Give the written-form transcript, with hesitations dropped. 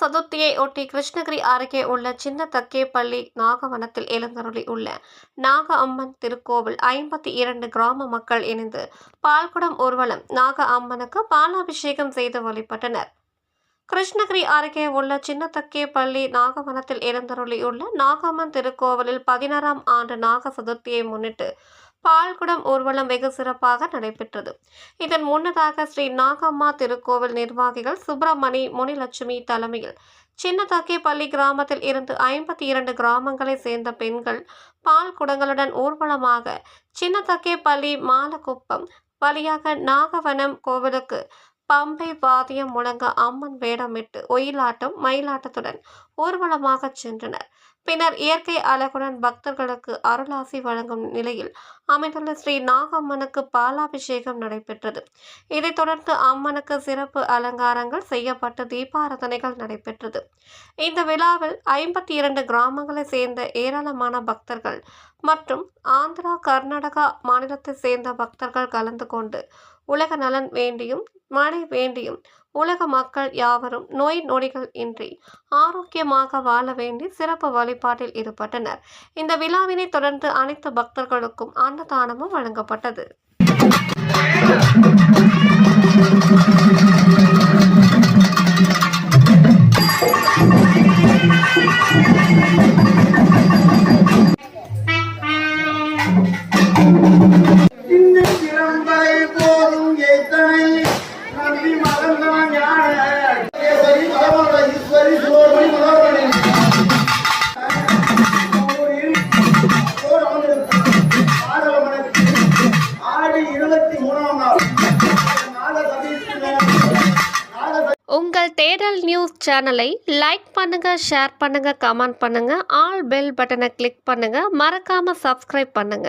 சதுர்த்தியை ஒட்டி கிருஷ்ணகிரி அருகே உள்ள சின்ன தக்கேப்பள்ளி நாகவனத்தில் எழுந்தருளி உள்ள நாக அம்மன் திருக்கோவில் 52 கிராம மக்கள் இணைந்து பால்குடம் ஊர்வலம் நாக அம்மனுக்கு பாலாபிஷேகம் செய்து வழிபட்டனர். கிருஷ்ணகிரி அருகே உள்ள சின்னத்தக்கேப்பள்ளி நாகவனத்தில் எழுந்தருளியுள்ள நாகம்மன் திருக்கோவிலில் 16ஆம் ஆண்டு நாக சதுர்த்தியை முன்னிட்டு பால்குடம் ஊர்வலம் வெகு சிறப்பாக நடைபெற்றது. இதன் முன்னதாக ஸ்ரீ நாகம்மா திருக்கோவில் நிர்வாகிகள் சுப்பிரமணி முனிலட்சுமி தலைமையில் சின்னத்தக்கேப்பள்ளி கிராமத்தில் இருந்து 52 கிராமங்களை சேர்ந்த பெண்கள் பால் குடங்களுடன் ஊர்வலமாக சின்னத்தக்கேப்பள்ளி மாலக்குப்பம் வழியாக நாகவனம் கோவிலுக்கு பம்பை வாத்தியம் முழங்க அம்மன் வேடமிட்டு ஒயிலாட்டம் மயிலாட்டத்துடன் ஊர்வலமாக சென்றனர். பின்னர் இயற்கை அழகுடன் பக்தர்களுக்கு அருளாசி வழங்கும் நிலையில் அமைந்துள்ள ஸ்ரீ நாகம்மனுக்கு பாலாபிஷேகம் நடைபெற்றது. இதைத் தொடர்ந்து அம்மனுக்கு சிறப்பு அலங்காரங்கள் செய்யப்பட்டு தீபாராதனைகள் நடைபெற்றது. இந்த விழாவில் 52 கிராமங்களை சேர்ந்த ஏராளமான பக்தர்கள் மற்றும் ஆந்திரா கர்நாடகா மாநிலத்தை சேர்ந்த பக்தர்கள் கலந்து கொண்டு உலக நலன் வேண்டியும் மழை வேண்டியும் உலக மக்கள் யாவரும் நோய் நொடிகள் இன்றி ஆரோக்கியமாக வாழ வேண்டி சிறப்பு வழிபாட்டில் ஈடுபட்டனர். இந்த விழாவினை தொடர்ந்து அனைத்து பக்தர்களுக்கும் அன்னதானமும் வழங்கப்பட்டது. உங்கள் தேடல் நியூஸ் சேனலை லைக் பண்ணுங்க, ஷேர் பண்ணுங்க, கமெண்ட் பண்ணுங்க, ஆல் பெல் பட்டனை கிளிக் பண்ணுங்க, மறக்காம சப்ஸ்கிரைப் பண்ணுங்க.